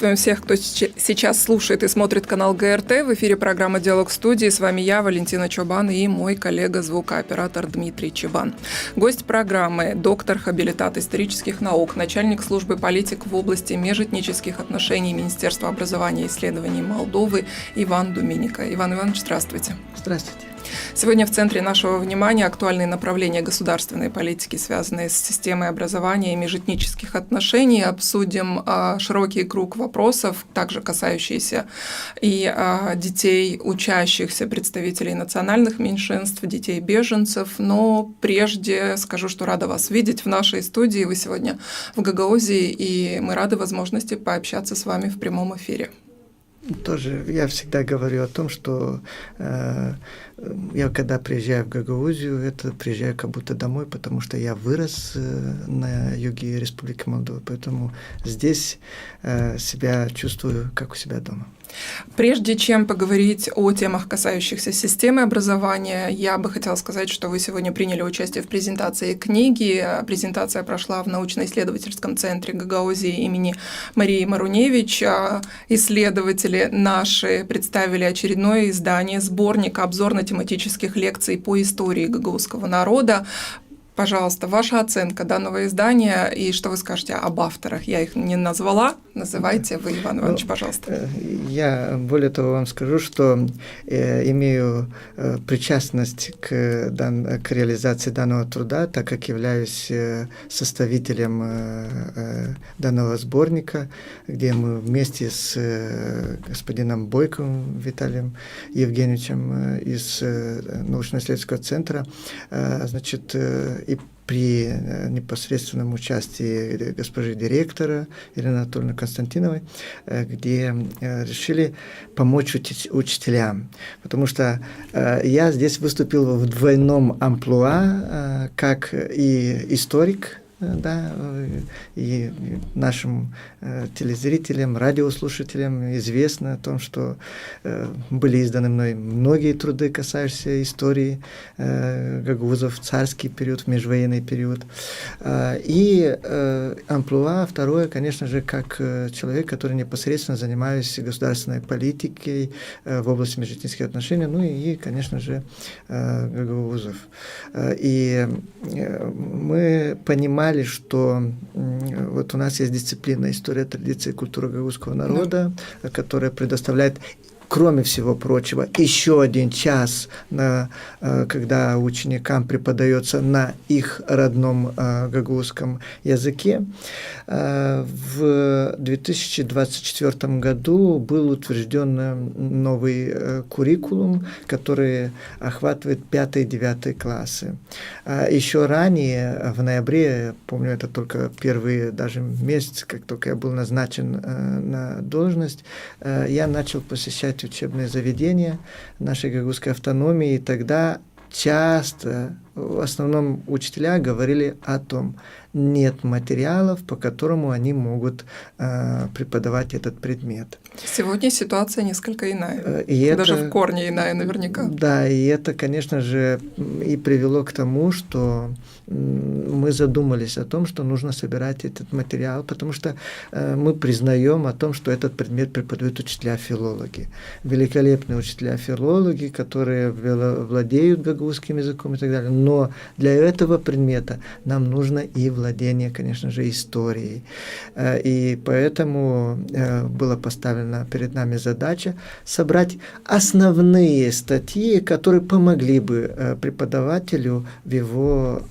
Приветствуем всех, кто сейчас слушает и смотрит канал ГРТ. В эфире программа «Диалог студии». С вами я, Валентина Чобан, и мой коллега-звукооператор Дмитрий Чебан. Гость программы – доктор, хабилитат исторических наук, начальник службы политик в области межэтнических отношений Министерства образования и исследований Молдовы Иван Думиника. Иван Иванович, здравствуйте. Здравствуйте. Сегодня в центре нашего внимания актуальные направления государственной политики, связанные с системой образования и межэтнических отношений. Обсудим широкий круг вопросов, также касающиеся и детей, учащихся, представителей национальных меньшинств, детей беженцев. Но прежде скажу, что рада вас видеть в нашей студии. Вы сегодня в Гагаузии, и мы рады возможности пообщаться с вами в прямом эфире. Тоже я всегда говорю о том, что я когда приезжаю в Гагаузию, приезжаю как будто домой, потому что я вырос на юге Республики Молдова, поэтому здесь себя чувствую как у себя дома. Прежде чем поговорить о темах, касающихся системы образования, я бы хотела сказать, что вы сегодня приняли участие в презентации книги. Презентация прошла в научно-исследовательском центре Гагаузии имени Марии Маруневич. Исследователи наши представили очередное издание, сборник обзорно-тематических лекций по истории гагаузского народа. Пожалуйста, ваша оценка данного издания и что вы скажете об авторах? Я их не назвала, называйте вы, Иван Иванович, пожалуйста. Я более того вам скажу, что имею причастность к реализации данного труда, так как являюсь составителем данного сборника, где мы вместе с господином Бойковым Виталием Евгеньевичем из научно-исследовательского центра, и при непосредственном участии госпожи директора Елены Анатольевны Константиновой, где решили помочь учителям. Потому что я здесь выступил в двойном амплуа, как и историк, да, и нашим телезрителям, радиослушателям известно о том, что были изданы мной многие труды, касающиеся истории гагаузов в царский период, в межвоенный период. И амплуа второе, конечно же, как человек, который непосредственно занимается государственной политикой в области межэтнических отношений, ну и, конечно же, гагаузов. И мы понимали, что вот у нас есть дисциплина «История, традиции и культура гагаузского народа», которая предоставляет, кроме всего прочего, еще один час, когда ученикам преподается на их родном гагаузском языке. В 2024 году был утвержден новый куррикулум, который охватывает 5-9 классы. Еще ранее, в ноябре, помню, это только первые даже месяцы, как только я был назначен на должность, я начал посещать учебные заведения нашей гагаузской автономии, и тогда часто, в основном учителя говорили о том, нет материалов, по которому они могут преподавать этот предмет. Сегодня ситуация несколько иная, даже в корне иная наверняка. Да, и это, конечно же, и привело к тому, что мы задумались о том, что нужно собирать этот материал, потому что мы признаем о том, что этот предмет преподают учителя-филологи. Великолепные учителя-филологи, которые владеют гагаузским языком и так далее. Но для этого предмета нам нужно и владение, конечно же, историей. И поэтому была поставлена перед нами задача собрать основные статьи, которые помогли бы преподавателю в его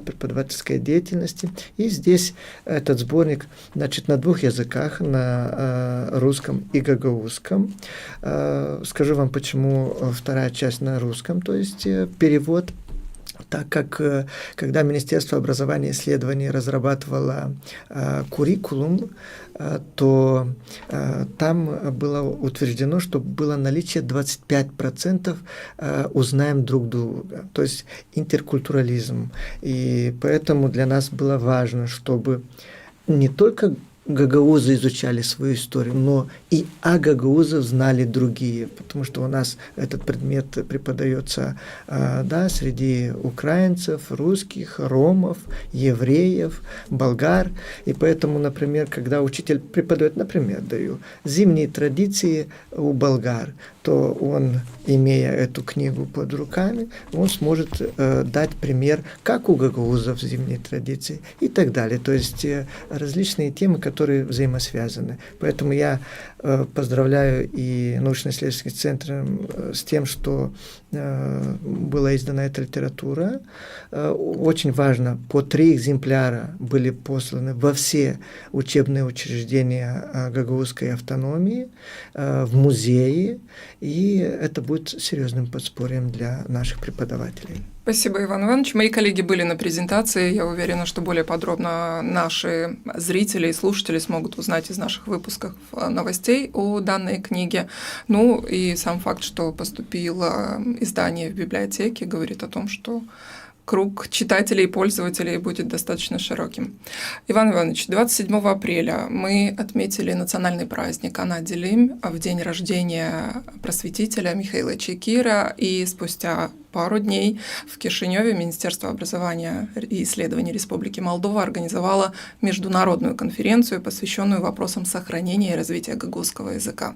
преподавательской деятельности. И здесь этот сборник, значит, на 2 языках, на русском и гагаузском. Скажу вам, почему вторая часть на русском, то есть перевод, так как когда Министерство образования и исследований разрабатывало куррикулум, то там было утверждено, что было наличие 25% узнаем друг друга, то есть интеркультурализм. И поэтому для нас было важно, чтобы не только гагаузы изучали свою историю, но и о гагаузах знали другие, потому что у нас этот предмет преподается среди украинцев, русских, ромов, евреев, болгар. И поэтому, например, когда учитель преподает, например, даю зимние традиции у болгар, то он, имея эту книгу под руками, он сможет дать пример, как у гагаузов зимние традиции и так далее. То есть различные темы, которые взаимосвязаны. Поэтому я поздравляю и научно-исследовательский центр с тем, что была издана эта литература. Очень важно, по 3 экземпляра были посланы во все учебные учреждения гагаузской автономии, в музеи, и это будет серьезным подспорьем для наших преподавателей. Спасибо, Иван Иванович. Мои коллеги были на презентации. Я уверена, что более подробно наши зрители и слушатели смогут узнать из наших выпусков новостей о данной книге. Ну и сам факт, что поступило издание в библиотеке, говорит о том, что круг читателей и пользователей будет достаточно широким. Иван Иванович, 27 апреля мы отметили национальный праздник Ана-Делим в день рождения просветителя Михаила Чекира, и спустя пару дней в Кишиневе Министерство образования и исследований Республики Молдова организовало международную конференцию, посвященную вопросам сохранения и развития гагаузского языка.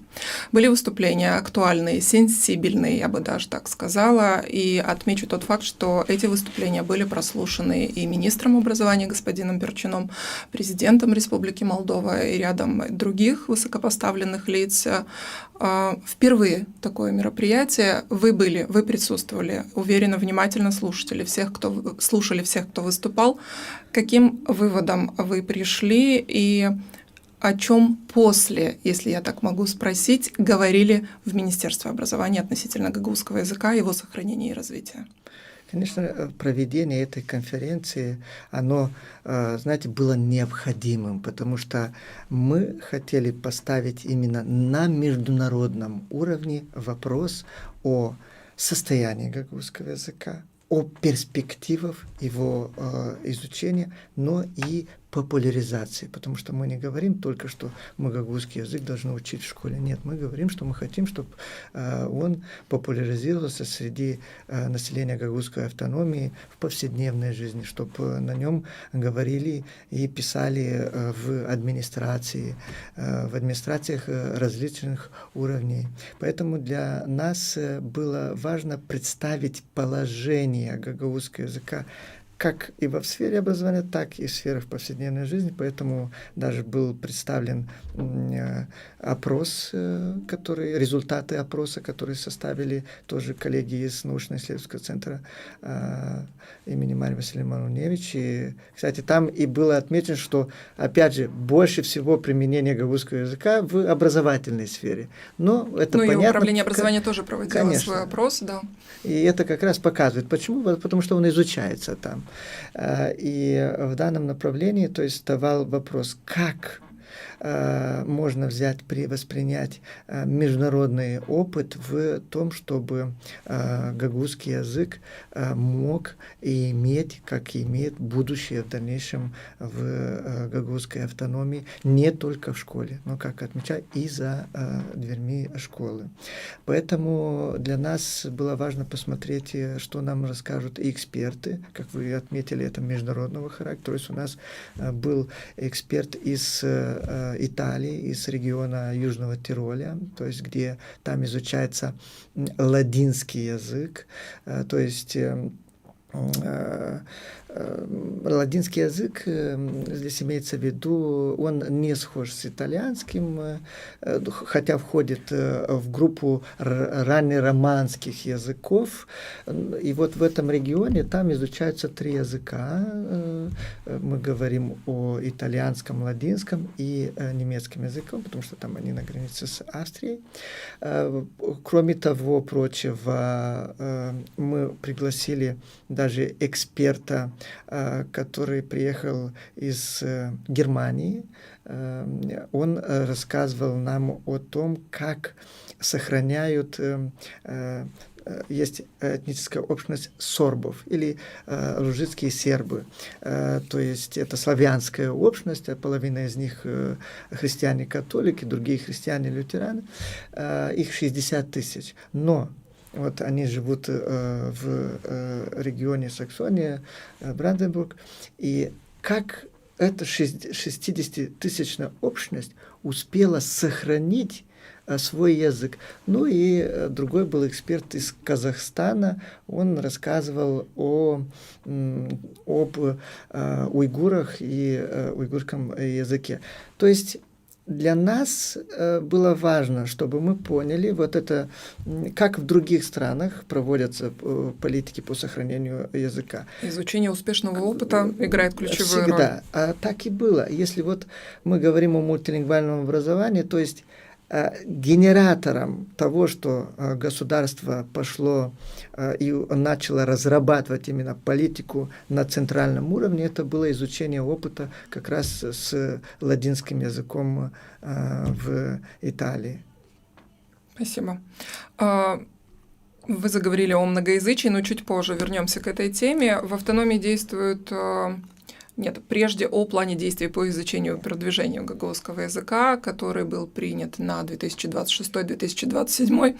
Были выступления актуальные, сенсибельные, я бы даже так сказала, и отмечу тот факт, что эти выступления были прослушаны и министром образования господином Перчуном, президентом Республики Молдова и рядом других высокопоставленных лиц. Впервые такое мероприятие. Вы присутствовали. Уверенно, внимательно слушали всех, кто выступал. Каким выводом вы пришли и о чем после, если я так могу спросить, говорили в Министерстве образования относительно гагаузского языка, его сохранения и развития? Конечно, проведение этой конференции, оно, знаете, было необходимым, потому что мы хотели поставить именно на международном уровне вопрос о состоянии гагаузского языка, о перспективах его изучения, но и популяризации, потому что мы не говорим только, что мы гагаузский язык должны учить в школе. Нет, мы говорим, что мы хотим, чтобы он популяризировался среди населения гагаузской автономии в повседневной жизни, чтобы на нем говорили и писали в администрациях различных уровней. Поэтому для нас было важно представить положение гагаузского языка как и в сфере образования, так и в сферах повседневной жизни. Поэтому даже был представлен опрос, результаты опроса, которые составили тоже коллеги из научно-исследовательского центра имени Марии Васильевны Мануневич. И, кстати, там и было отмечено, что, опять же, больше всего применения гагаузского языка в образовательной сфере. Но это понятно. И управление образования тоже проводило свой опрос, да. И это как раз показывает. Почему? Потому что он изучается там. И в данном направлении, то есть, давал вопрос, как можно воспринять международный опыт в том, чтобы гагаузский язык мог и иметь, как и имеет, будущее в дальнейшем в гагаузской автономии, не только в школе, но, как отмечаю, и за дверьми школы. Поэтому для нас было важно посмотреть, что нам расскажут и эксперты, как вы отметили, это международного характера. То есть у нас был эксперт из Италии, из региона Южного Тироля, то есть где там изучается ладинский язык, то есть ладинский язык, здесь имеется в виду, он не схож с итальянским, хотя входит в группу раннероманских языков. И вот в этом регионе там изучаются 3 языка. Мы говорим о итальянском, ладинском и немецком языком, потому что там они на границе с Австрией. Кроме того, прочего, мы пригласили даже эксперта, который приехал из Германии. Он рассказывал нам о том, как сохраняют есть этническая общность сорбов или лужицкие сербы. То есть это славянская общность, половина из них христиане-католики, другие христиане-лютераны. Их 60 тысяч. Но вот они живут в регионе Саксония, Бранденбург, и как эта 60-тысячная общность успела сохранить свой язык. Ну и другой был эксперт из Казахстана, он рассказывал об уйгурах и уйгурском языке. То есть для нас было важно, чтобы мы поняли вот это, как в других странах проводятся политики по сохранению языка. Изучение успешного опыта играет ключевую роль. Всегда. Так и было. Если вот мы говорим о мультилингвальном образовании, то есть генератором того, что государство пошло и начало разрабатывать именно политику на центральном уровне, это было изучение опыта как раз с ладинским языком в Италии. Спасибо. Вы заговорили о многоязычии, но чуть позже вернемся к этой теме. В автономии действуют... Нет, прежде о плане действий по изучению и продвижению гагаузского языка, который был принят на 2026-2027,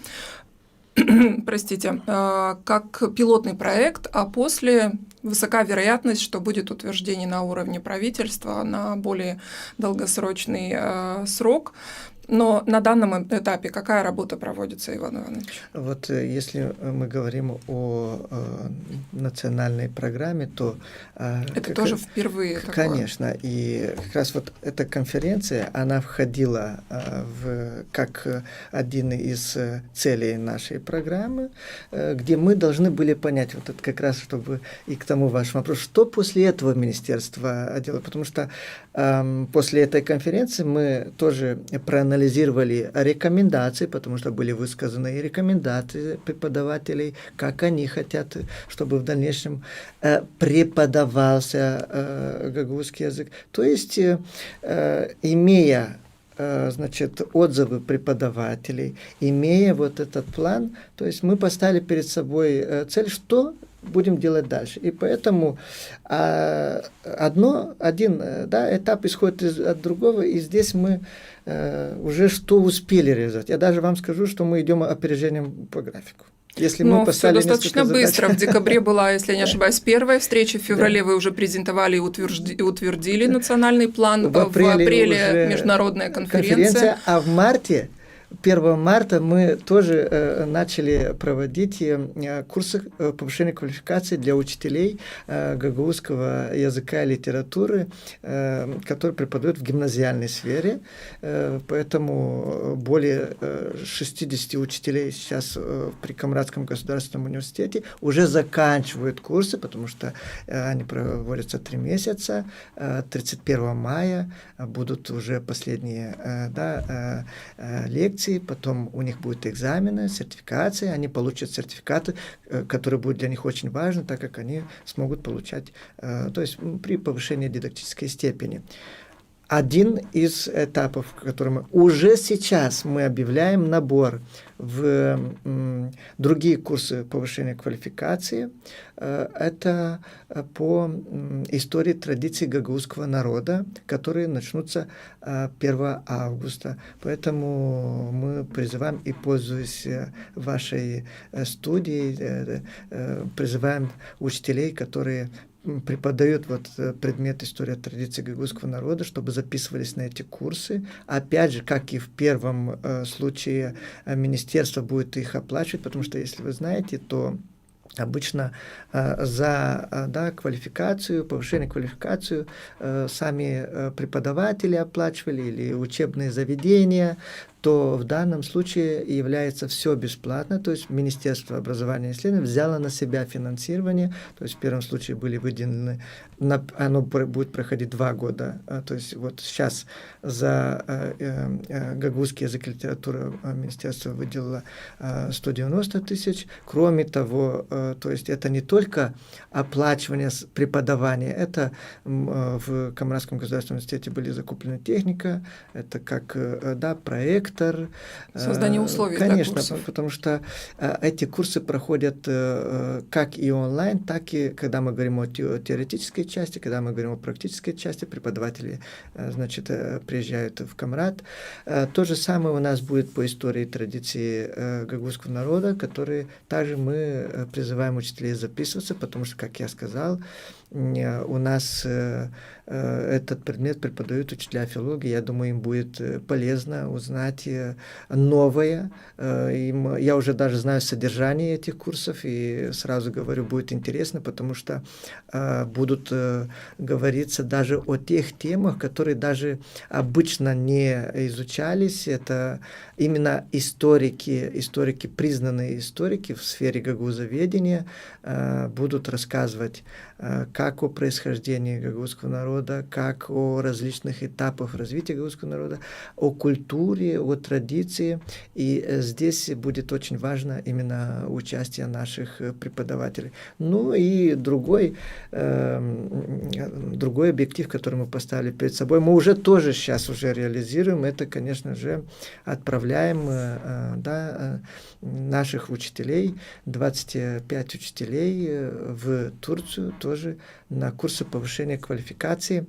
простите, как пилотный проект, а после высока вероятность, что будет утверждение на уровне правительства на более долгосрочный срок. Но на данном этапе какая работа проводится, Иван Иванович? Вот если мы говорим о национальной программе, то... Это тоже впервые такое. Конечно. И как раз вот эта конференция, она входила как один из целей нашей программы, где мы должны были понять, вот это как раз, чтобы и к тому вашему вопросу, что после этого министерство делает, потому что после этой конференции мы тоже проанализировали рекомендации, потому что были высказаны и рекомендации преподавателей, как они хотят, чтобы в дальнейшем преподавался гагаузский язык. То есть, имея отзывы преподавателей, имея вот этот план, то есть мы поставили перед собой цель, что будем делать дальше. И поэтому один этап исходит от другого, и здесь мы уже что успели реализовать. Я даже вам скажу, что мы идем опережением по графику. Если мы все достаточно быстро. В декабре была, если я не ошибаюсь, первая встреча. В феврале вы уже презентовали и утвердили национальный план. В апреле международная конференция. А в марте 1 марта мы тоже начали проводить курсы повышения квалификации для учителей гагаузского языка и литературы, которые преподают в гимназиальной сфере. Поэтому более 60 учителей сейчас при Камрадском государственном университете уже заканчивают курсы, потому что они проводятся 3 месяца. 31 мая будут уже последние лекции. Потом у них будут экзамены, сертификации, они получат сертификаты, которые будут для них очень важны, так как они смогут получать, то есть при повышении дидактической степени. Один из этапов, который мы уже сейчас мы объявляем набор в другие курсы повышения квалификации, это по истории традиций гагаузского народа, которые начнутся 1 августа. Поэтому мы призываем, и пользуясь вашей студией, призываем учителей, которые преподают предмет история традиций гагаузского народа, чтобы записывались на эти курсы. Опять же, как и в первом случае, министерство будет их оплачивать, потому что, если вы знаете, то обычно за квалификацию, повышение квалификацию сами преподаватели оплачивали или учебные заведения, то в данном случае является все бесплатно, то есть Министерство образования и исследований взяло на себя финансирование, то есть в первом случае были выделены, оно будет проходить 2 года, то есть вот сейчас за гагаузский язык и литературу Министерство выделило 190 тысяч, кроме того, то есть это не только оплачивание преподавания, это в Камрадском государственном университете были закуплены техника, это как проект, редактор. Создание условий Конечно, для курсов. потому что эти курсы проходят как и онлайн, так и когда мы говорим о теоретической части, когда мы говорим о практической части, преподаватели, значит, приезжают в Камрад. То же самое у нас будет по истории и традиции гагузского народа, которые также мы призываем учителей записываться, потому что, как я сказал, у нас этот предмет преподают учителя филологии. Я думаю, им будет полезно узнать новое. Я уже даже знаю содержание этих курсов, и сразу говорю, будет интересно, потому что будут говориться даже о тех темах, которые даже обычно не изучались. Это именно историки, признанные историки в сфере гагузоведения будут рассказывать как о происхождении гагузского народа, как о различных этапах развития гагузского народа, о культуре, о традиции. И здесь будет очень важно именно участие наших преподавателей. Ну и другой объектив, который мы поставили перед собой, мы уже тоже сейчас уже реализируем, это, конечно же, отправляем наших учителей, 25 учителей в Турцию, тоже на курсы повышения квалификации.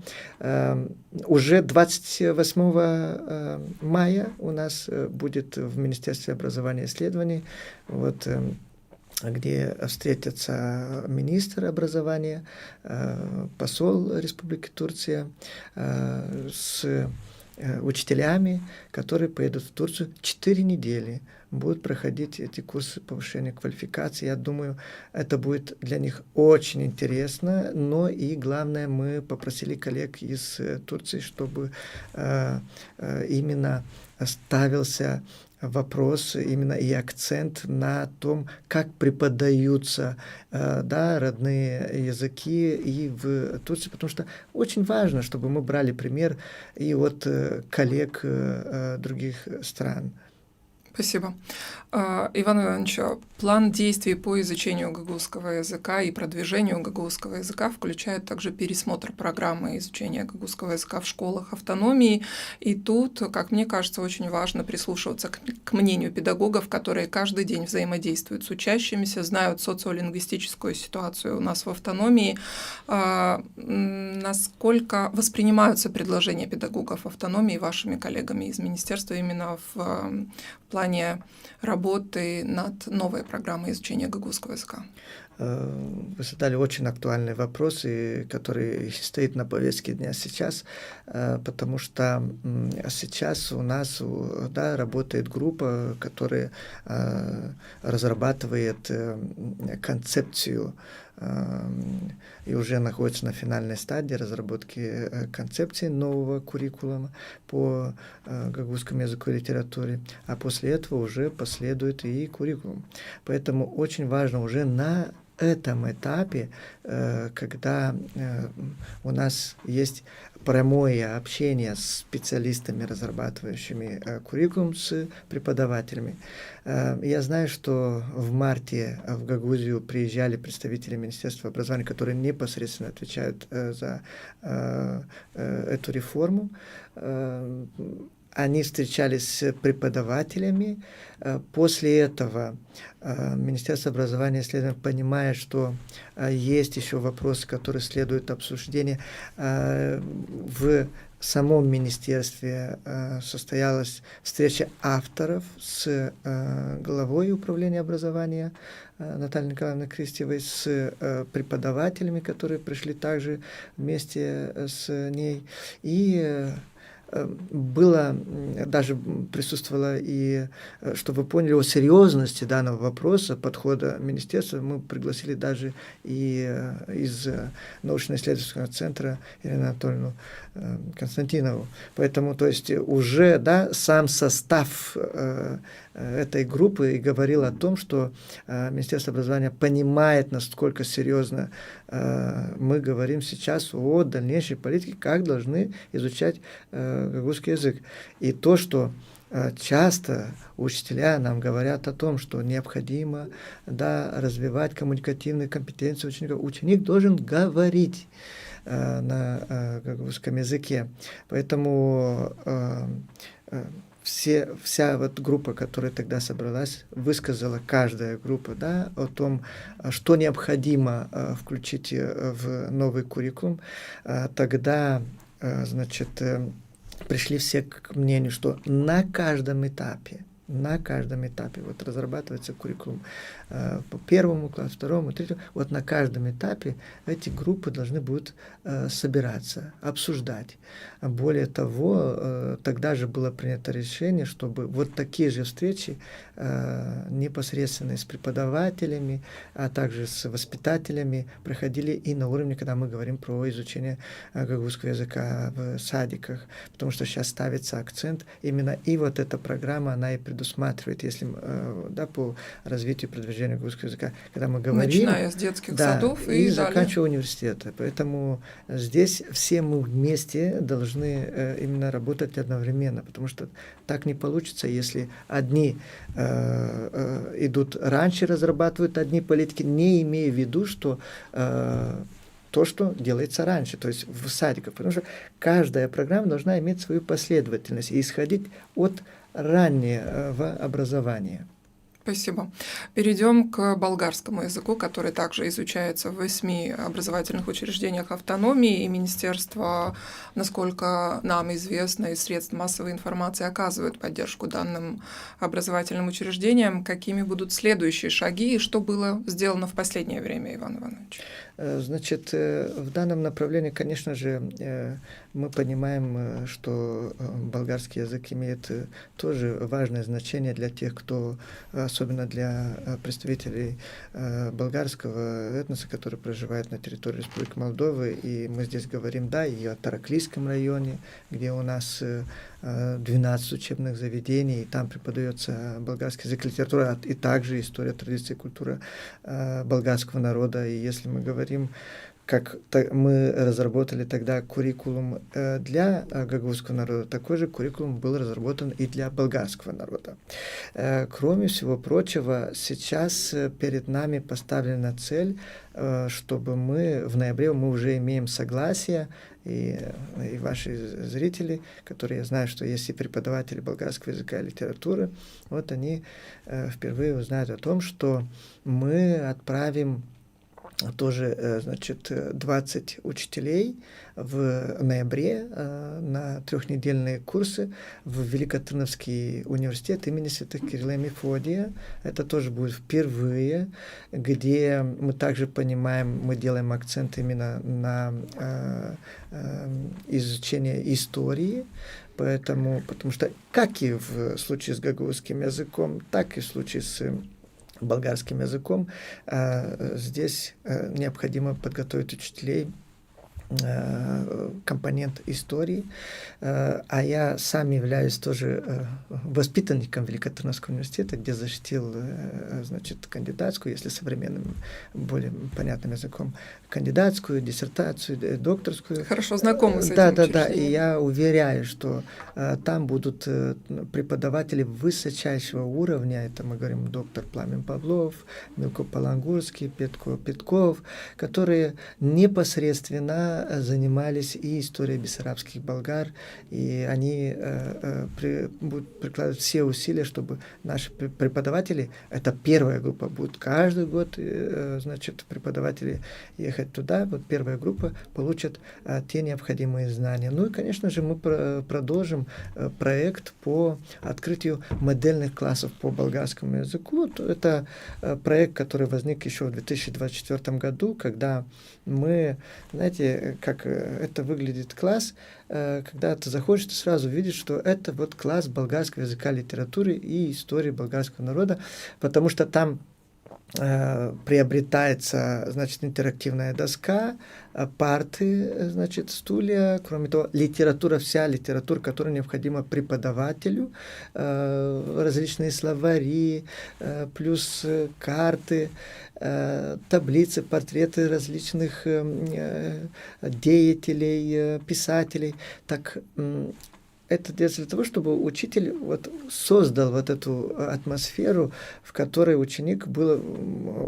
Уже 28 мая у нас будет в Министерстве образования и исследований, где встретятся министр образования, посол Республики Турция с учителями, которые поедут в Турцию 4 недели. Будут проходить эти курсы повышения квалификации. Я думаю, это будет для них очень интересно, но и главное, мы попросили коллег из Турции, чтобы именно ставился вопрос именно и акцент на том, как преподаются родные языки и в Турции, потому что очень важно, чтобы мы брали пример и от коллег других стран. Спасибо. Иван Иванович, план действий по изучению гагузского языка и продвижению гагузского языка включает также пересмотр программы изучения гагузского языка в школах автономии. И тут, как мне кажется, очень важно прислушиваться к мнению педагогов, которые каждый день взаимодействуют с учащимися, знают социолингвистическую ситуацию у нас в автономии. Насколько воспринимаются предложения педагогов автономии вашими коллегами из министерства именно в плане работы над новой программой изучения гагузского языка? Вы задали очень актуальный вопрос, который стоит на повестке дня сейчас, потому что сейчас у нас работает группа, которая разрабатывает концепцию и уже находится на финальной стадии разработки концепции нового куррикулума по гагузскому языку и литературе, а после этого уже последует и куррикулум. Поэтому очень важно уже на этом этапе, когда у нас есть прямое общение с специалистами, разрабатывающими куррикулум, с преподавателями. Я знаю, что в марте в Гагузию приезжали представители Министерства образования, которые непосредственно отвечают за эту реформу. Они встречались с преподавателями. После этого Министерство образования и исследований, понимая, что есть еще вопросы, которые следуют обсуждению, в самом министерстве состоялась встреча авторов с главой управления образования Натальей Николаевной Кристевой, с преподавателями, которые пришли также вместе с ней. И присутствовало и, чтобы вы поняли о серьезности данного вопроса, подхода министерства, мы пригласили даже и из научно-исследовательского центра Ирину Анатольевну Константинову. Поэтому, то есть, уже, сам состав этой группы и говорил о том, что Министерство образования понимает, насколько серьезно мы говорим сейчас о дальнейшей политике, как должны изучать гагузский язык. И то, что часто учителя нам говорят о том, что необходимо развивать коммуникативные компетенции учеников. Ученик должен говорить на гагузском языке. Поэтому вся вот группа, которая тогда собралась, высказала каждая группа, да, о том, что необходимо включить в новый куррикулум. Тогда, значит, пришли все к мнению, что на каждом этапе вот разрабатывается куррикулум по первому классу, второму, третьему. Вот на каждом этапе эти группы должны будут собираться, обсуждать. Более того, тогда же было принято решение, чтобы вот такие же встречи непосредственно с преподавателями, а также с воспитателями проходили и на уровне, когда мы говорим про изучение гагаузского языка в садиках, потому что сейчас ставится акцент именно, и вот эта программа, она и предусматривает, если да, по развитию и продвижению гагаузского языка, когда мы говорим... Начиная с детских садов и заканчивая университета. Поэтому здесь все мы вместе должны именно работать одновременно, потому что так не получится, если одни идут раньше, разрабатывают одни политики, не имея в виду, что то, что делается раньше, то есть в садиках, потому что каждая программа должна иметь свою последовательность и исходить от раннего образования. Спасибо. Перейдем к болгарскому языку, который также изучается в 8 образовательных учреждениях автономии, и Министерство, насколько нам известно, из средств массовой информации оказывает поддержку данным образовательным учреждениям. Какими будут следующие шаги и что было сделано в последнее время, Иван Иванович? Значит, в данном направлении, конечно же, мы понимаем, что болгарский язык имеет тоже важное значение для тех, кто, особенно для представителей болгарского этноса, которые проживают на территории Республики Молдовы. И мы здесь говорим, да, и о Тараклийском районе, где у нас 12 учебных заведений, и там преподается болгарский язык, литература, и также история, традиции, культура болгарского народа. И если мы говорим, как мы разработали тогда куррикулум для гагаузского народа, такой же куррикулум был разработан и для болгарского народа. Кроме всего прочего, сейчас перед нами поставлена цель, чтобы мы в ноябре, мы уже имеем согласие, и ваши зрители, которые, я знаю, что есть и преподаватели болгарского языка и литературы, вот они впервые узнают о том, что мы отправим тоже, значит, 20 учителей в ноябре на 3-недельные курсы в Великотырновский университет имени святых Кирилла и Мефодия. Это тоже будет впервые, где мы также понимаем, мы делаем акцент именно на изучение истории, потому что как и в случае с гагаузским языком, так и в случае с болгарским языком, здесь необходимо подготовить учителей компонент истории, а я сам являюсь тоже воспитанником Великотырновского университета, где защитил, значит, кандидатскую, если современным, более понятным языком, кандидатскую, диссертацию, докторскую. Хорошо знакомы с этим Да, и я уверяю, что там будут преподаватели высочайшего уровня, это мы говорим доктор Пламен Павлов, Милко Палангурский, Петко Петков, которые непосредственно занимались и историей бессарабских болгар, и они будут прикладывать все усилия, чтобы наши преподаватели, это первая группа, будет каждый год, значит, преподаватели ехать туда, вот первая группа получат те необходимые знания. Ну и, конечно же, мы продолжим проект по открытию модельных классов по болгарскому языку. Это проект, который возник еще в 2024 году, когда мы, знаете, как это выглядит класс, когда ты заходишь, ты сразу видишь, что это вот класс болгарского языка, литературы и истории болгарского народа, потому что там приобретается, значит, интерактивная доска, парты, значит, стулья, кроме того, вся литература, которая необходима преподавателю, различные словари, плюс карты, таблицы, портреты различных деятелей, писателей. Так это делается для того, чтобы учитель вот создал вот эту атмосферу, в которой ученик был,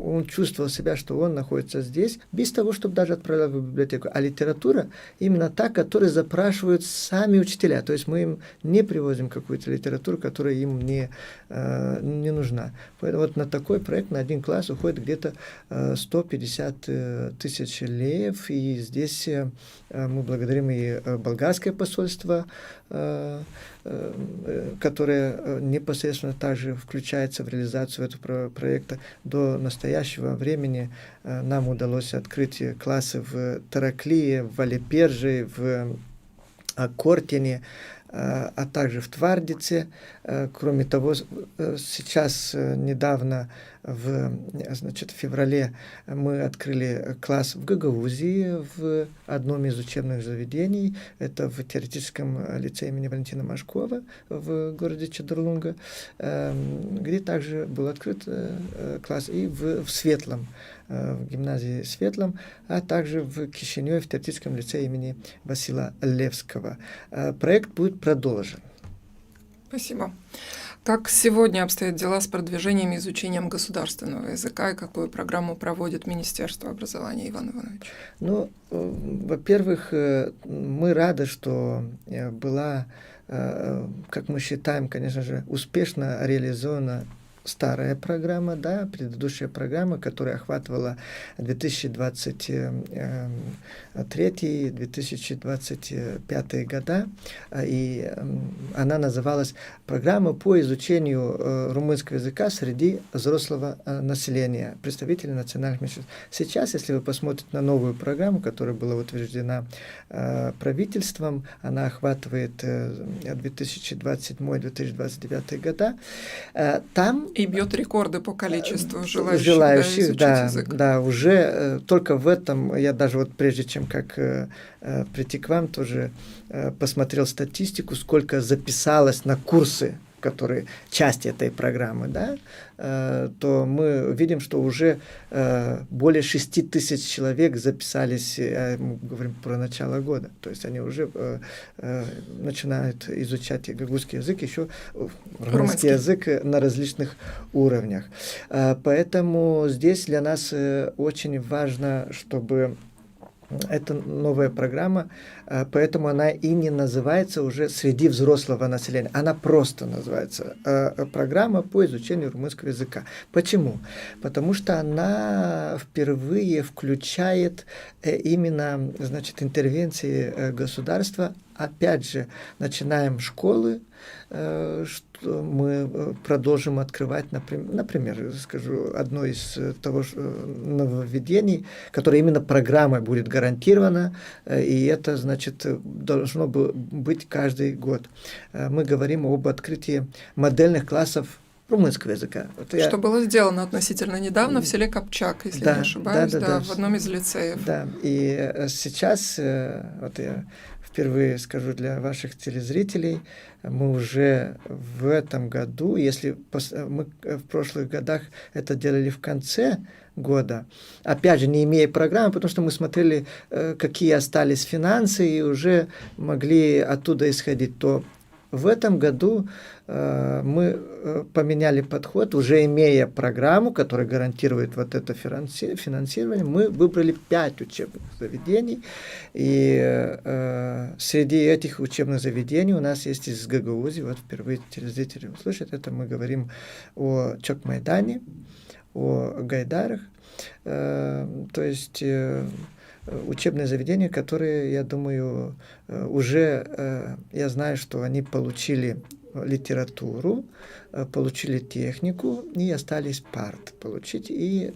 он чувствовал себя, что он находится здесь, без того, чтобы даже отправлял в библиотеку. А литература именно та, которую запрашивают сами учителя. То есть мы им не привозим какую-то литературу, которая им не нужна. Поэтому вот на такой проект, на один класс уходит где-то 150 тысяч леев, и здесь мы благодарим и болгарское посольство, которое непосредственно также включается в реализацию этого проекта. До настоящего времени нам удалось открыть классы в Тараклии, в Алиперже, в Кортине, а также в Твардице. Кроме того, сейчас недавно в феврале мы открыли класс в Гагаузии в одном из учебных заведений. Это в теоретическом лицее имени Валентина Машкова в городе Чедерлунга, где также был открыт класс и в Светлом, в гимназии Светлом, а также в Кишиневе в теоретическом лицее имени Васила Левского. Проект будет продолжен. Спасибо. Как сегодня обстоят дела с продвижением и изучением государственного языка, и какую программу проводит Министерство образования, Иван Иванович? Ну, во-первых, мы рады, что была, как мы считаем, конечно же, успешно реализована старая программа, да, предыдущая программа, которая охватывала 2023-2025 года, и она называлась «Программа по изучению румынского языка среди взрослого населения, представителей национальных меньшинств». Сейчас, если вы посмотрите на новую программу, которая была утверждена правительством, она охватывает 2027-2029 года, там и бьет рекорды по количеству желающих изучить язык. Да, уже только в этом, я даже вот прежде чем как прийти к вам, тоже посмотрел статистику, сколько записалось на курсы, которые часть этой программы, да, то мы видим, что уже более 6 тысяч человек записались, мы говорим про начало года, то есть они уже начинают изучать гагаузский язык, еще румынский язык на различных уровнях. Поэтому здесь для нас очень важно, чтобы это новая программа, поэтому она и не называется уже «Среди взрослого населения». Она просто называется «Программа по изучению румынского языка». Почему? Потому что она впервые включает именно, интервенции государства. Опять же, начинаем школы, что мы продолжим открывать, например, скажу, одно из того нововведений, которое именно программой будет гарантировано, и это, должно быть каждый год. Мы говорим об открытии модельных классов румынского языка. Что было сделано относительно недавно в селе Копчак, если не ошибаюсь, в одном из лицеев. Да, и сейчас, вот я впервые скажу для ваших телезрителей, мы уже в этом году, если мы в прошлых годах это делали в конце года, опять же, не имея программы, потому что мы смотрели, какие остались финансы, и уже могли оттуда исходить, то в этом году мы поменяли подход, уже имея программу, которая гарантирует вот это финансирование, мы выбрали 5 учебных заведений, и среди этих учебных заведений у нас есть из Гагаузии, вот впервые телезрители услышат, это мы говорим о Чокмайдане, о Гайдарах, то есть учебные заведения, которые, я думаю, уже, я знаю, что они получили литературу, получили технику и остались парт получить, и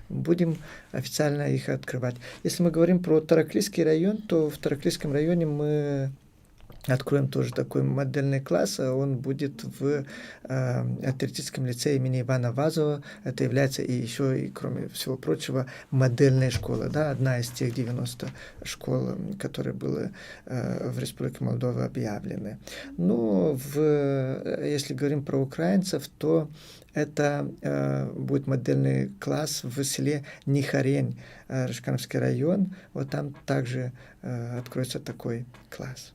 будем официально их открывать. Если мы говорим про Тараклийский район, то в Тараклийском районе мы откроем тоже такой модельный класс, он будет в теоретическом лицее имени Ивана Вазова. Это является и еще, и кроме всего прочего, модельная школа, да, одна из тех 90 школ, которые были в Республике Молдова объявлены. Ну, если говорим про украинцев, то это будет модельный класс в селе Нихарень, Рашкановский район. Вот там также откроется такой класс.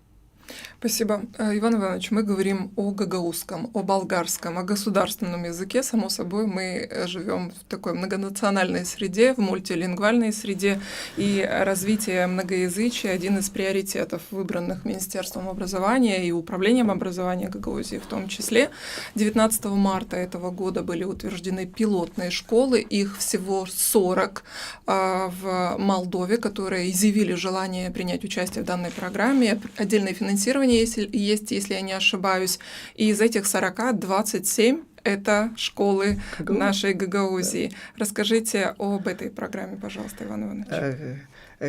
Спасибо. Иван Иванович, мы говорим о гагаузском, о болгарском, о государственном языке. Само собой, мы живем в такой многонациональной среде, в мультилингвальной среде, и развитие многоязычия — один из приоритетов, выбранных Министерством образования и Управлением образования Гагаузии в том числе. 19 марта этого года были утверждены пилотные школы, их всего 40 в Молдове, которые изъявили желание принять участие в данной программе. Отдельное финансирование есть, если я не ошибаюсь. И из этих 40 27 это школы нашей Гагаузии. Расскажите об этой программе, пожалуйста, Иван Иванович.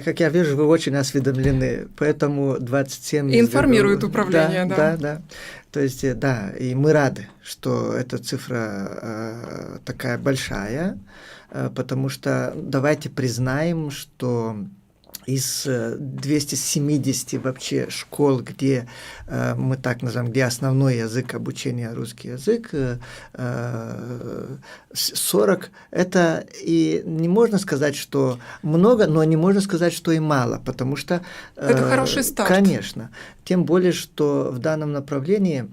Как я вижу, вы очень осведомлены, поэтому 27... Информирует управление, да. Да. То есть, да, и мы рады, что эта цифра такая большая, потому что давайте признаем, что из 270 вообще школ, где мы так называем, где основной язык обучения русский язык, 40 это и не можно сказать, что много, но не можно сказать, что и мало, потому что... Это хороший старт. Конечно. Тем более, что в данном направлении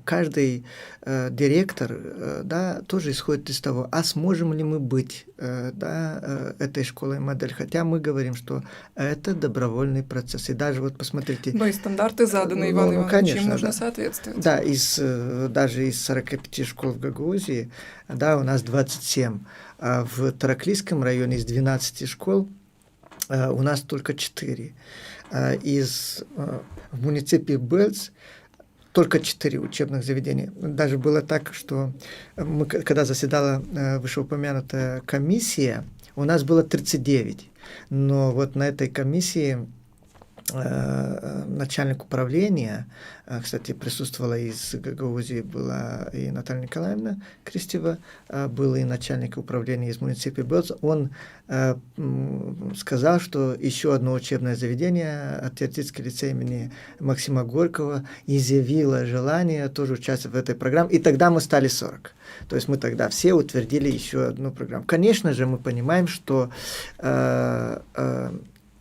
каждый директор тоже исходит из того, а сможем ли мы быть этой школой модель. Хотя мы говорим, что это добровольный процесс. И даже вот посмотрите... Но и стандарты заданы, Иван Иванович, конечно, им нужно соответствовать. Да, даже из 45 школ в Гагаузии, у нас 27. А в Тараклийском районе из 12 школ у нас только 4. В муниципе Белц только 4 учебных заведения. Даже было так, что когда заседала вышеупомянутая комиссия, у нас было 39. Но вот на этой комиссии начальник управления, кстати, присутствовала из Гагаузии, была и Наталья Николаевна Крестева, был и начальник управления из муниципа Белц, он сказал, что еще одно учебное заведение, теоретический лицей имени Максима Горького, изъявило желание тоже участвовать в этой программе, и тогда мы стали 40. То есть мы тогда все утвердили еще одну программу. Конечно же, мы понимаем, что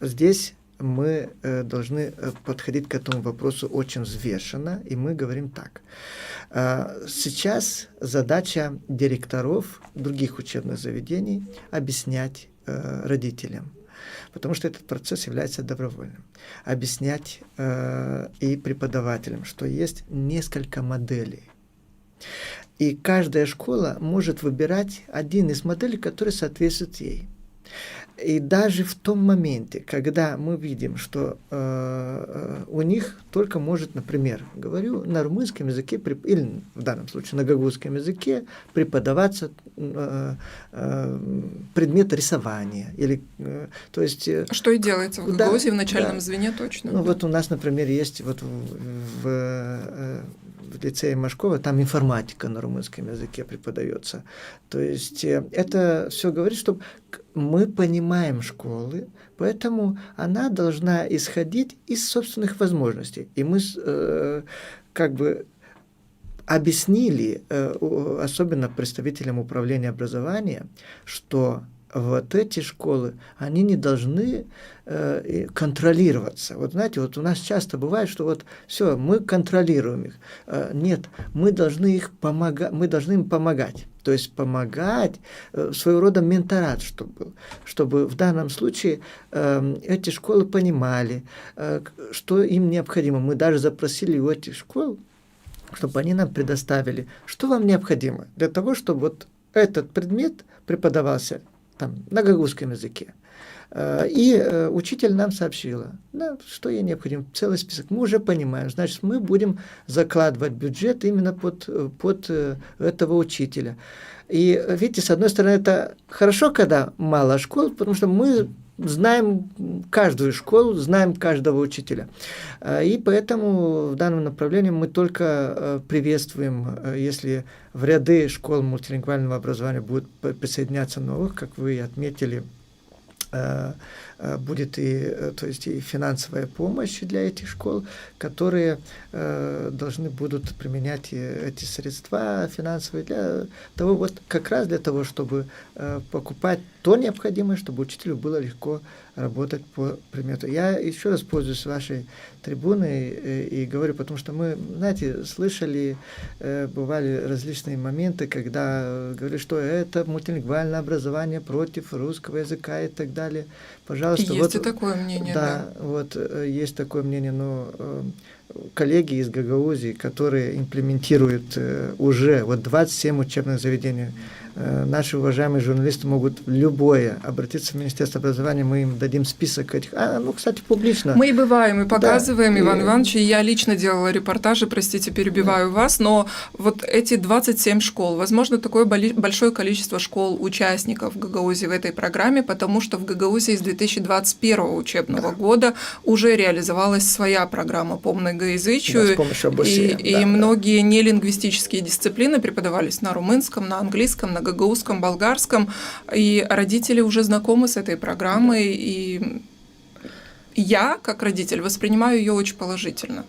здесь мы должны подходить к этому вопросу очень взвешенно, и мы говорим так. Сейчас задача директоров других учебных заведений объяснять родителям, потому что этот процесс является добровольным. Объяснять и преподавателям, что есть несколько моделей. И каждая школа может выбирать один из моделей, который соответствует ей. И даже в том моменте, когда мы видим, что у них только может, например, говорю, на румынском языке, или в данном случае на гагаузском языке преподаваться предмет рисования. Или, то есть, что и делается в Гагаузии, в начальном звене точно. Вот у нас, например, есть вот в лицее Машкова, там информатика на румынском языке преподается. То есть это все говорит, что мы понимаем школы, поэтому она должна исходить из собственных возможностей. И мы объяснили, особенно представителям управления образования, что вот эти школы, они не должны контролироваться. Вот знаете, вот у нас часто бывает, что вот все, мы контролируем их. Нет, мы должны им помогать. То есть помогать, своего рода менторат, чтобы в данном случае эти школы понимали, что им необходимо. Мы даже запросили у этих школ, чтобы они нам предоставили, что вам необходимо для того, чтобы вот этот предмет преподавался на гагаузском языке. И учитель нам сообщила, что ей необходимо, целый список. Мы уже понимаем, значит, мы будем закладывать бюджет именно под этого учителя. И видите, с одной стороны, это хорошо, когда мало школ, потому что мы знаем каждую школу, знаем каждого учителя. И поэтому в данном направлении мы только приветствуем, если в ряды школ мультилингвального образования будут присоединяться новых, как вы отметили, будет то есть и финансовая помощь для этих школ, которые должны будут применять эти средства финансовые для того, вот как раз для того, чтобы покупать то необходимое, чтобы учителю было легко работать по предмету. Я еще раз пользуюсь вашей трибуной и говорю, потому что мы, знаете, слышали, бывали различные моменты, когда говорили, что это мультилингвальное образование против русского языка и так далее. Пожалуйста, есть и такое мнение. Да, вот есть такое мнение, но коллеги из Гагаузии, которые имплементируют уже вот 27 учебных заведений, наши уважаемые журналисты могут любое обратиться в Министерство образования, мы им дадим список этих. Кстати, публично. Мы и бываем, и показываем, да, Иван Иванович, и я лично делала репортажи, простите, перебиваю вас, но вот эти 27 школ, возможно, такое большое количество школ участников Гагаузии в этой программе, потому что в Гагаузии с 2021 учебного года уже реализовалась своя программа по многоязычию, да, с помощью обучения, и многие нелингвистические дисциплины преподавались на румынском, на английском, на гагаузском, болгарском, и родители уже знакомы с этой программой, и я, как родитель, воспринимаю ее очень положительно.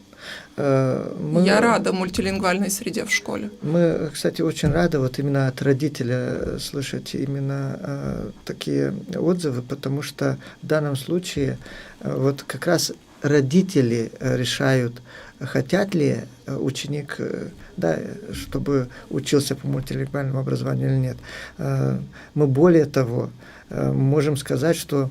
Я рада мультилингвальной среде в школе. Мы, кстати, очень рады вот именно от родителя слышать именно такие отзывы, потому что в данном случае вот как раз родители решают, хотят ли ученик, да, чтобы учился по мультилингвальному образованию или нет. Мы более того можем сказать, что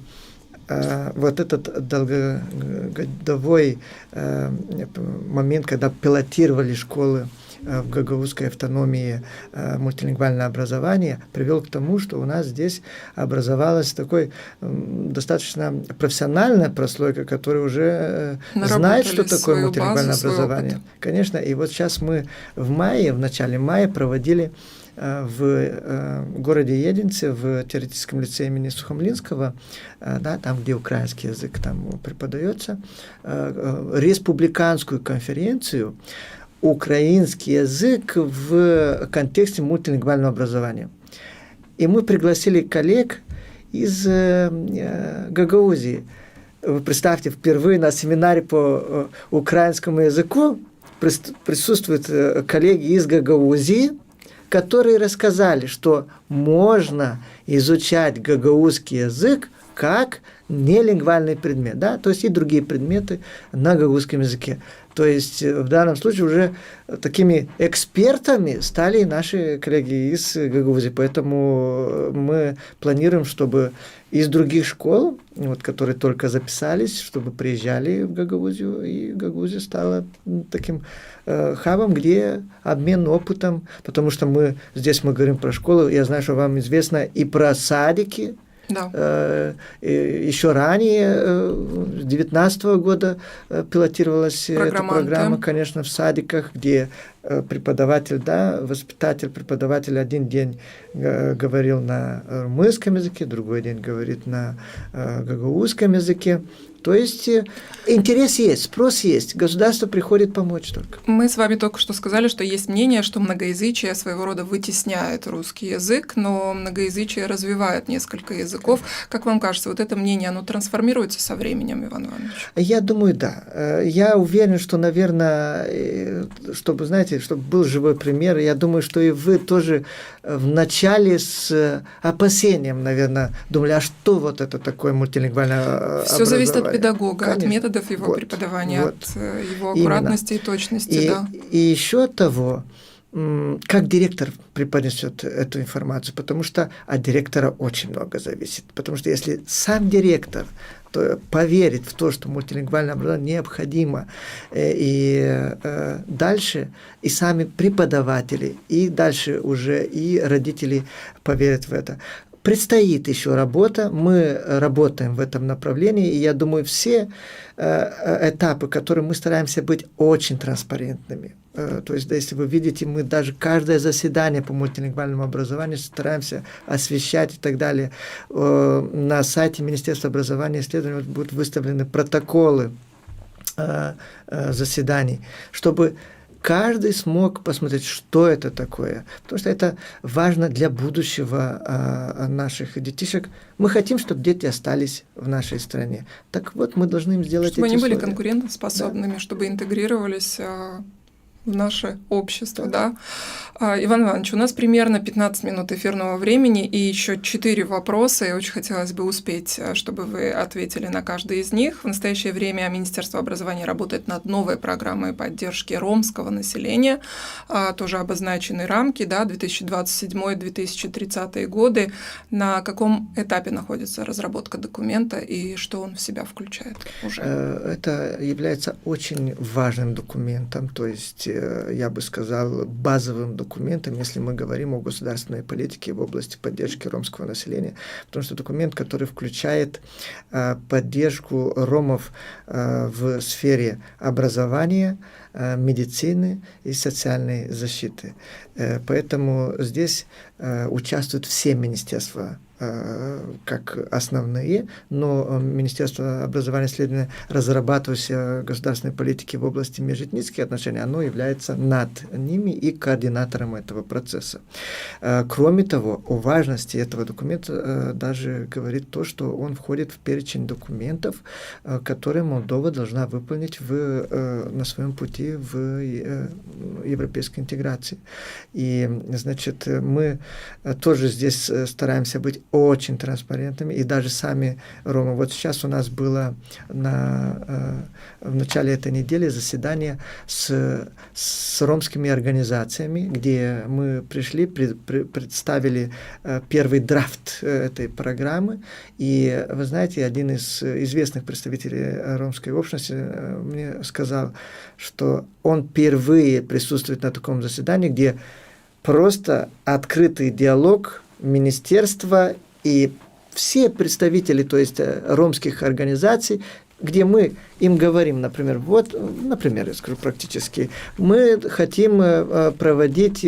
вот этот долгогодовой момент, когда пилотировали школы в гагаузской автономии мультилингвальное образование, привел к тому, что у нас здесь образовалась такой достаточно профессиональная прослойка, которая уже знает, что такое мультилингвальное образование. Конечно, и вот сейчас мы в начале мая проводили в городе Единце, в теоретическом лицее имени Сухомлинского, да, там, где украинский язык там преподается, республиканскую конференцию «Украинский язык в контексте мультилингвального образования». И мы пригласили коллег из Гагаузии. Вы представьте, впервые на семинаре по украинскому языку присутствуют коллеги из Гагаузии, которые рассказали, что можно изучать гагаузский язык как нелингвальный предмет, да, то есть и другие предметы на гагаузском языке. То есть в данном случае уже такими экспертами стали наши коллеги из Гагаузии. Поэтому мы планируем, чтобы из других школ, вот, которые только записались, чтобы приезжали в Гагаузию, и Гагаузия стала таким хабом, где обмен опытом, потому что мы говорим про школу, я знаю, что вам известно и про садики. Да. Еще ранее, с 2019 года, пилотировалась эта программа, конечно, в садиках, где преподаватель, да, преподаватель один день говорил на румынском языке, другой день говорит на гагаузском языке. То есть интерес есть, спрос есть, государство приходит помочь только. Мы с вами только что сказали, что есть мнение, что многоязычие своего рода вытесняет русский язык, но многоязычие развивает несколько языков. Как вам кажется, вот это мнение, оно трансформируется со временем, Иван Иванович? Я думаю, да. Я уверен, что, наверное, чтобы был живой пример, я думаю, что и вы тоже вначале с опасением, наверное, думали, а что вот это такое мультилингвальное образование? Все зависит от педагога, конечно, от методов его преподавания, от его аккуратности и точности. И еще от того, как директор преподнесет эту информацию, потому что от директора очень много зависит. Потому что если сам директор поверит в то, что мультилингвальное образование необходимо, и дальше и сами преподаватели, и дальше уже и родители поверят в это. Предстоит еще работа, мы работаем в этом направлении, и я думаю, все этапы, которые мы стараемся быть очень транспарентными. То есть, да, если вы видите, мы даже каждое заседание по мультилингвальному образованию стараемся освещать и так далее. На сайте Министерства образования и исследований будут выставлены протоколы заседаний, чтобы каждый смог посмотреть, что это такое. Потому что это важно для будущего наших детишек. Мы хотим, чтобы дети остались в нашей стране. Так вот, мы должны им сделать чтобы эти они были условия. конкурентоспособными, чтобы интегрировались в наше общество, да. Иван Иванович, у нас примерно 15 минут эфирного времени и еще 4 вопроса, и очень хотелось бы успеть, чтобы вы ответили на каждый из них. В настоящее время Министерство образования работает над новой программой поддержки ромского населения, тоже обозначены рамки, да, 2027-2030 годы. На каком этапе находится разработка документа и что он в себя включает уже? Это является очень важным документом, то есть я бы сказал, базовым документом, если мы говорим о государственной политике в области поддержки ромского населения, потому что документ, который включает поддержку ромов в сфере образования, медицины и социальной защиты. Поэтому здесь участвуют все министерства как основные, но Министерство образования и исследования, разрабатывающее государственной политики в области межэтнических отношений, оно является над ними и координатором этого процесса. Кроме того, о важности этого документа даже говорит то, что он входит в перечень документов, которые Молдова должна выполнить на своем пути в европейской интеграции. И, значит, мы тоже здесь стараемся быть очень транспарентными, и даже сами ромы. Вот сейчас у нас было в начале этой недели заседание с ромскими организациями, где мы пришли, представили первый драфт этой программы, и, вы знаете, один из известных представителей ромской общности мне сказал, что он впервые присутствует на таком заседании, где просто открытый диалог министерства и все представители, то есть ромских организаций, где мы им говорим, например, вот, например, я скажу практически, мы хотим проводить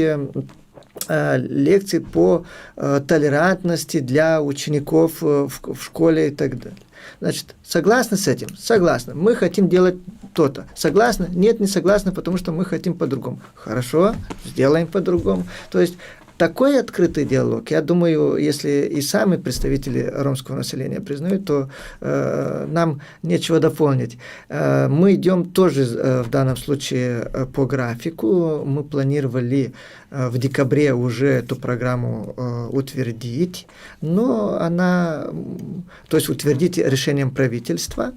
лекции по толерантности для учеников в школе и так далее. Значит, согласны с этим? Согласны. Мы хотим делать то-то. Согласны? Нет, не согласны, потому что мы хотим по-другому. Хорошо, сделаем по-другому. То есть такой открытый диалог, я думаю, если и сами представители ромского населения признают, то нам нечего дополнить. Мы идем тоже в данном случае по графику. Мы планировали в декабре уже эту программу утвердить, но она, то есть утвердить решением правительства,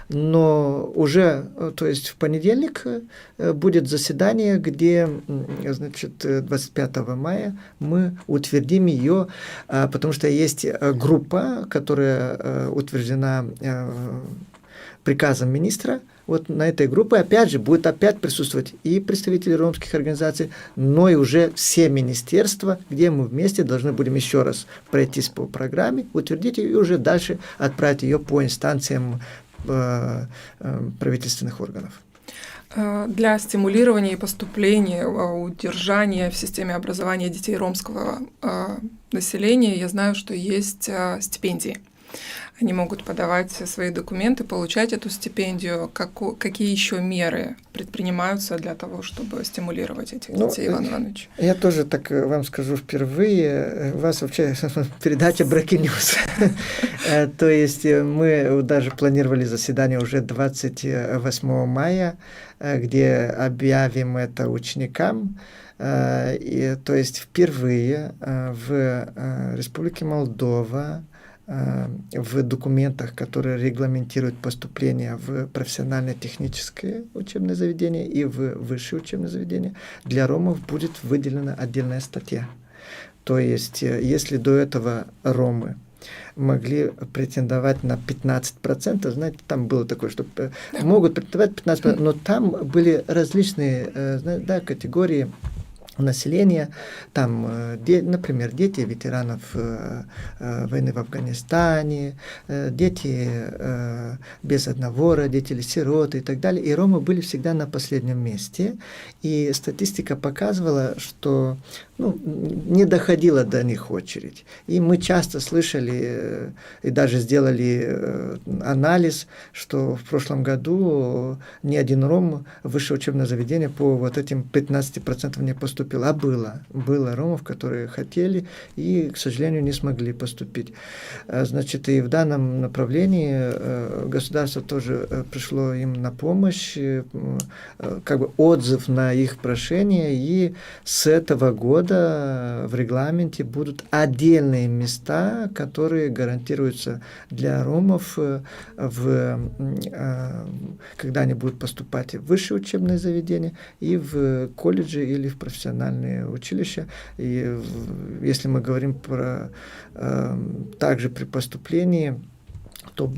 но уже, то есть в понедельник будет заседание, где, значит, 25 мая мы утвердим ее, потому что есть группа, которая утверждена приказом министра. Вот на этой группе опять же будет присутствовать и представители ромских организаций, но и уже все министерства, где мы вместе должны будем еще раз пройтись по программе, утвердить ее и уже дальше отправить ее по инстанциям правительственных органов. Для стимулирования и поступления, удержания в системе образования детей ромского населения я знаю, что есть стипендии. Они могут подавать свои документы, получать эту стипендию. Какие еще меры предпринимаются для того, чтобы стимулировать этих детей, Иван Иванович? Я тоже так вам скажу впервые. У вас вообще передача Breaking News. То есть мы даже планировали заседание уже 28 мая, где объявим это ученикам. И, то есть впервые в Республике Молдова в документах, которые регламентируют поступление в профессионально-техническое учебное заведение и в высшее учебное заведение, для ромов будет выделена отдельная статья. То есть, если до этого ромы могли претендовать на 15%, знаете, там было такое, что могут претендовать 15%, но там были различные категории населения, там, например, дети ветеранов войны в Афганистане, дети без одного родителя, сироты и так далее. И ромы были всегда на последнем месте. И статистика показывала, что не доходила до них очередь. И мы часто слышали и даже сделали анализ, что в прошлом году ни один ром в высшее учебное заведение по вот этим 15% не поступил. А было ромов, которые хотели и, к сожалению, не смогли поступить. Значит, и в данном направлении государство тоже пришло им на помощь, как бы отзыв на их прошение, и с этого года в регламенте будут отдельные места, которые гарантируются для ромов, когда они будут поступать в высшее учебное заведение, и в колледжи или в профессиональные училища. И если мы говорим про также при поступлении, то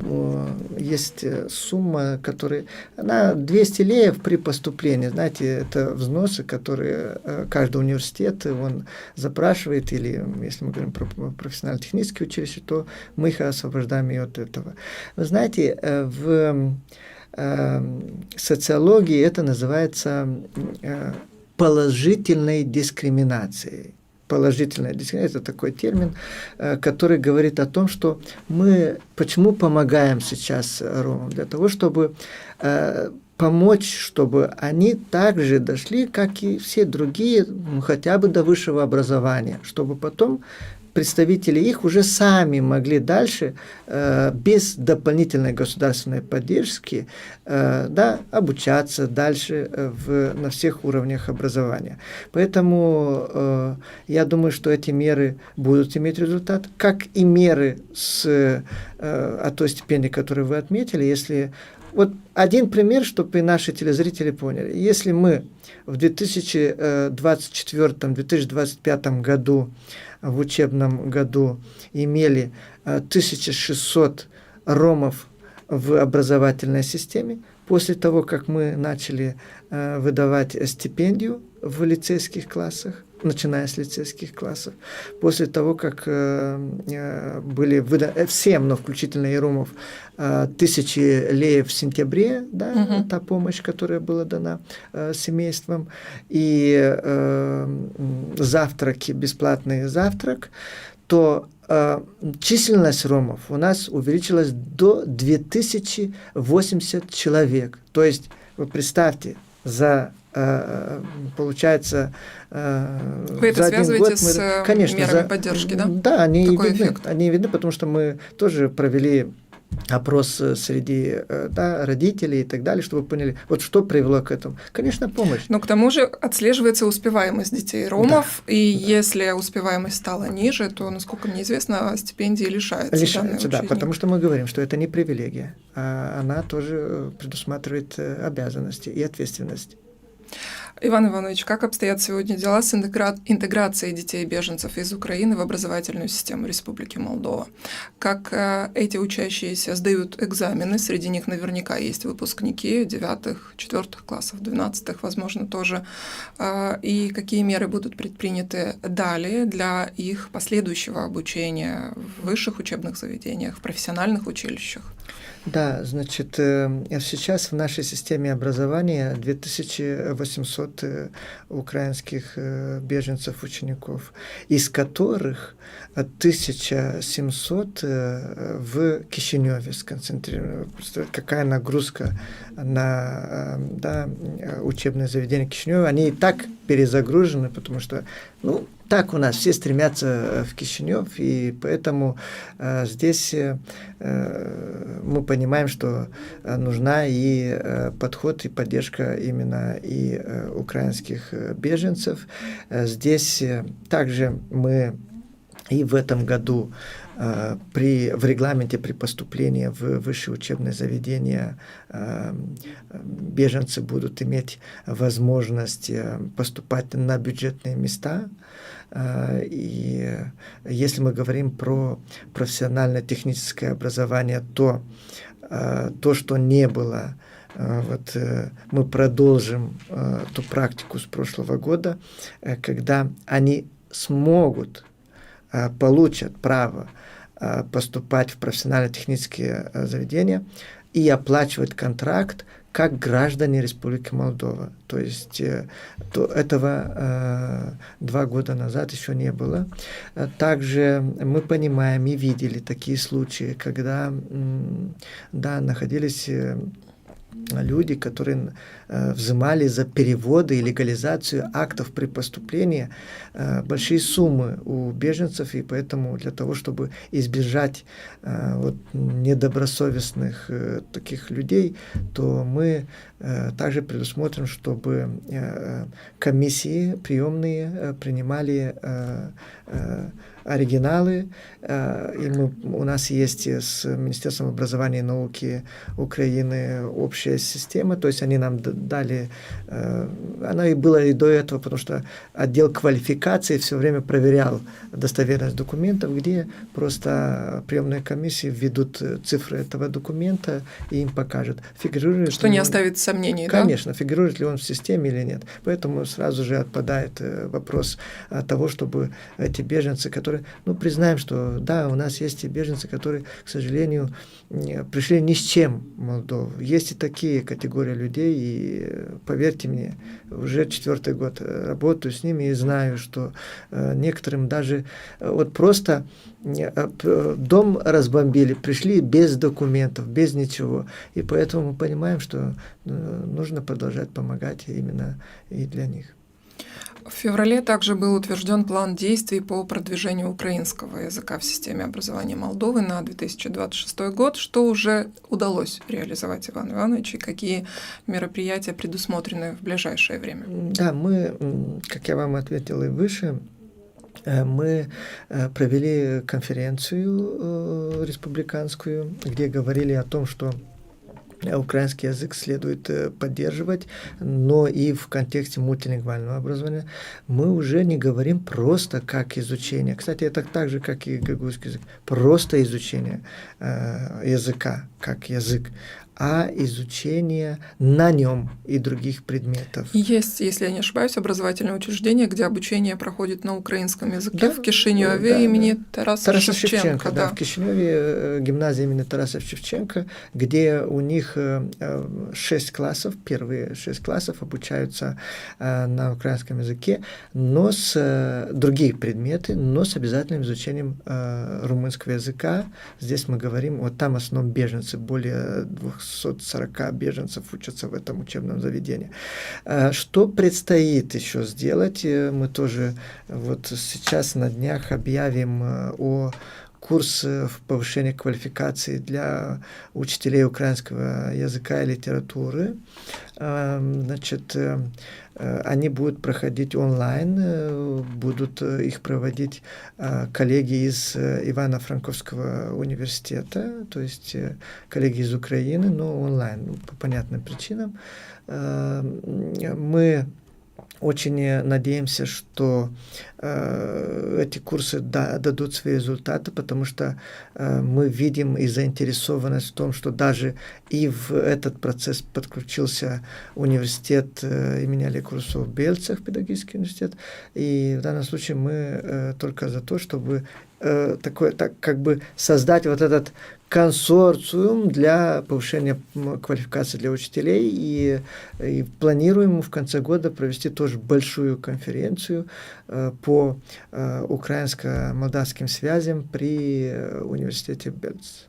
есть сумма, которая, она 200 леев при поступлении. Знаете, это взносы, которые каждый университет, он запрашивает, или если мы говорим про профессионально-технические училища, то мы их освобождаем и от этого. Вы знаете, в социологии это называется положительной дискриминацией. Положительная дискриминация – это такой термин, который говорит о том, что мы почему помогаем сейчас ромам? Для того, чтобы помочь, чтобы они также дошли, как и все другие, хотя бы до высшего образования, чтобы потом представители их уже сами могли дальше, без дополнительной государственной поддержки, обучаться дальше на всех уровнях образования. Поэтому я думаю, что эти меры будут иметь результат, как и меры от той стипендии, которую вы отметили. Если вот один пример, чтобы наши телезрители поняли. Если мы в 2024-2025 году, в учебном году, имели 1600 ромов в образовательной системе, после того, как мы начали выдавать стипендию в лицейских классах, начиная с лицейских классов, после того, как были выданы всем, но включительно и ромов, 1000 леев в сентябре, та помощь, которая была дана семействам, и завтраки, бесплатный завтрак, то численность ромов у нас увеличилась до 2080 человек. То есть, вы представьте, получается, вы это связываете с мерами поддержки, да? Да, они видны, потому что мы тоже провели опрос среди родителей и так далее, чтобы поняли, вот что привело к этому. Конечно, помощь. Но к тому же отслеживается успеваемость детей ромов, если успеваемость стала ниже, то, насколько мне известно, стипендии лишаются. Лишаются, да, потому что мы говорим, что это не привилегия, а она тоже предусматривает обязанности и ответственность. Иван Иванович, как обстоят сегодня дела с интеграцией детей-беженцев из Украины в образовательную систему Республики Молдова? Как эти учащиеся сдают экзамены? Среди них наверняка есть выпускники 9-х, 4-х классов, 12-х, возможно, тоже. И какие меры будут предприняты далее для их последующего обучения в высших учебных заведениях, в профессиональных училищах? Да, значит, сейчас в нашей системе образования 2800 украинских беженцев, учеников, из которых 1700 в Кишиневе сконцентрированы. Какая нагрузка на учебное заведение Кишинева. Они и так перезагружены, потому что, так у нас все стремятся в Кишинев, и поэтому здесь мы понимаем, что нужна и подход, и поддержка именно и украинских беженцев. Здесь также мы и в этом году в регламенте при поступлении в высшее учебное заведение беженцы будут иметь возможность поступать на бюджетные места. И если мы говорим про профессионально-техническое образование, то что не было вот мы продолжим ту практику с прошлого года, когда они смогут, получат право поступать в профессионально-технические заведения и оплачивать контракт как граждане Республики Молдова. То есть этого 2 года назад еще не было. Также мы понимаем и видели такие случаи, когда находились люди, которые взимали за переводы и легализацию актов при поступлении большие суммы у беженцев, и поэтому для того, чтобы избежать недобросовестных таких людей, то мы также предусмотрим, чтобы комиссии приемные принимали оригиналы, и у нас есть с Министерством образования и науки Украины общая система, то есть они нам дали, она и была и до этого, потому что отдел квалификации все время проверял достоверность документов, где просто приемные комиссии введут цифры этого документа и им покажут, фигурирует что не оставит сомнений, конечно, фигурирует ли он в системе или нет. Поэтому сразу же отпадает вопрос того, чтобы эти беженцы, которые, признаем, что да, у нас есть и беженцы, которые, к сожалению, пришли ни с чем в Молдову. Есть и такие категории людей, и поверьте мне, уже 4-й год работаю с ними и знаю, что некоторым даже просто дом разбомбили, пришли без документов, без ничего. И поэтому мы понимаем, что нужно продолжать помогать именно и для них. В феврале также был утвержден план действий по продвижению украинского языка в системе образования Молдовы на 2026 год. Что уже удалось реализовать, Иван Иванович, и какие мероприятия предусмотрены в ближайшее время? Да, мы, как я вам ответил и выше, мы провели конференцию республиканскую, где говорили о том, что украинский язык следует поддерживать, но и в контексте мультилингвального образования мы уже не говорим просто как изучение. Кстати, это так же, как и гагузский язык. Просто изучение языка, как язык, а изучение на нем и других предметов. Есть, если я не ошибаюсь, образовательное учреждение, где обучение проходит на украинском языке, в Кишиневе имени Тараса Шевченко. Да, в Кишиневе гимназия имени Тараса Шевченко, где у них 6 классов, первые 6 классов обучаются на украинском языке, но с другие предметы, но с обязательным изучением румынского языка. Здесь мы говорим, там в основном беженцы, более 240 беженцев учатся в этом учебном заведении. Что предстоит еще сделать? Мы тоже сейчас на днях объявим о курсе повышения квалификации для учителей украинского языка и литературы. Значит, они будут проходить онлайн, будут их проводить коллеги из Ивано-Франковского университета, то есть коллеги из Украины, но онлайн, по понятным причинам. Мы очень надеемся, что эти курсы дадут свои результаты, потому что мы видим и заинтересованность в том, что даже и в этот процесс подключился университет имени Олега Руссо в Бельцах, педагогический университет, и в данном случае мы только за то, чтобы создать этот консорциум для повышения квалификации для учителей, и планируем в конце года провести тоже большую конференцию по украинско-молдавским связям при университете Бельц.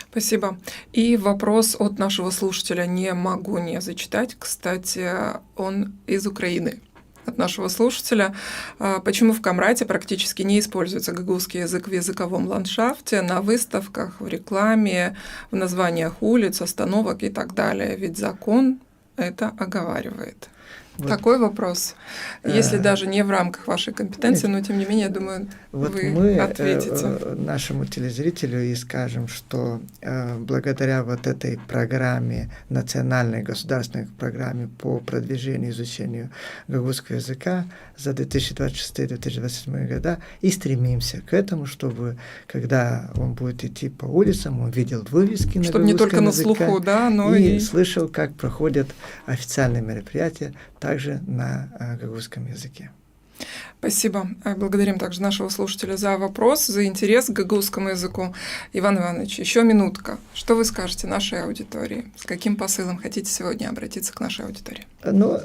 Спасибо. И вопрос от нашего слушателя не могу не зачитать. Кстати, он из Украины. От нашего слушателя. Почему в Камрате практически не используется гагузский язык в языковом ландшафте, на выставках, в рекламе, в названиях улиц, остановок и так далее? Ведь закон это оговаривает. Вот. Такой вопрос. Если даже не в рамках вашей компетенции, но тем не менее, я думаю, вот вы мы ответите. Нашему телезрителю и скажем, что благодаря вот этой программе, национальной государственной программе по продвижению и изучению гагузского языка за 2026-2027 года и стремимся к этому, чтобы, когда он будет идти по улицам, он видел вывески на чтобы не только на слуху, да, но и слышал, как проходят официальные мероприятия также на гагузском языке. Спасибо. Благодарим также нашего слушателя за вопрос, за интерес к гагузскому языку. Иван Иванович, еще минутка. Что вы скажете нашей аудитории? С каким посылом хотите сегодня обратиться к нашей аудитории? Ну,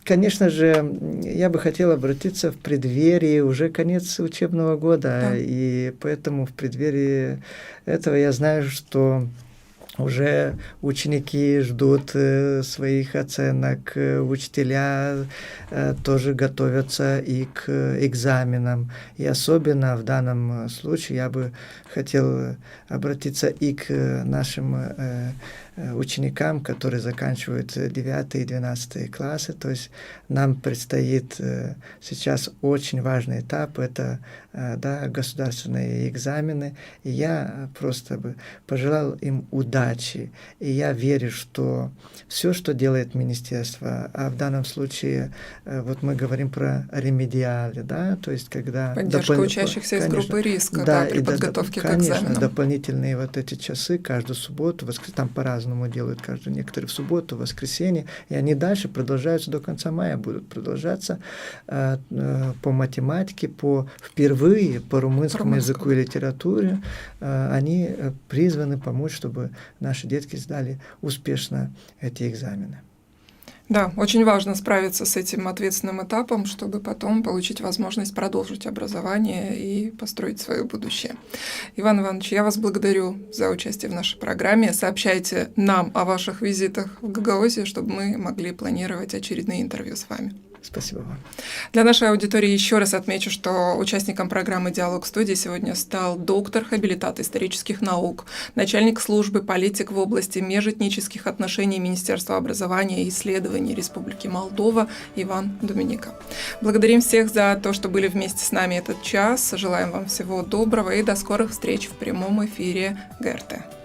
конечно же, я бы хотел обратиться в преддверии уже конец учебного года, да. И поэтому в преддверии этого я знаю, что уже ученики ждут своих оценок, учителя тоже готовятся и к экзаменам. И особенно в данном случае я бы хотел обратиться и к нашим ученикам, которые заканчивают 9 и 12 классы. То есть нам предстоит сейчас очень важный этап, это государственные экзамены. И я просто бы пожелал им удачи. И я верю, что все, что делает министерство, а в данном случае вот мы говорим про ремедиали, да, то есть когда... Поддержка учащихся из группы риска, да, при подготовке к экзаменам. Конечно, дополнительные вот эти часы каждую субботу, там по-разному делают, некоторые в субботу, в воскресенье, и они дальше продолжаются до конца мая, будут продолжаться по математике, впервые по румынскому языку и литературе. Они призваны помочь, чтобы наши детки сдали успешно эти экзамены. Да, очень важно справиться с этим ответственным этапом, чтобы потом получить возможность продолжить образование и построить свое будущее. Иван Иванович, я вас благодарю за участие в нашей программе. Сообщайте нам о ваших визитах в Гагаузию, чтобы мы могли планировать очередные интервью с вами. Спасибо вам. Для нашей аудитории еще раз отмечу, что участником программы «Диалог студии» сегодня стал доктор, хабилитат исторических наук, начальник службы политик в области межэтнических отношений Министерства образования и исследований Республики Молдова Иван Доминика. Благодарим всех за то, что были вместе с нами этот час. Желаем вам всего доброго и до скорых встреч в прямом эфире ГРТ.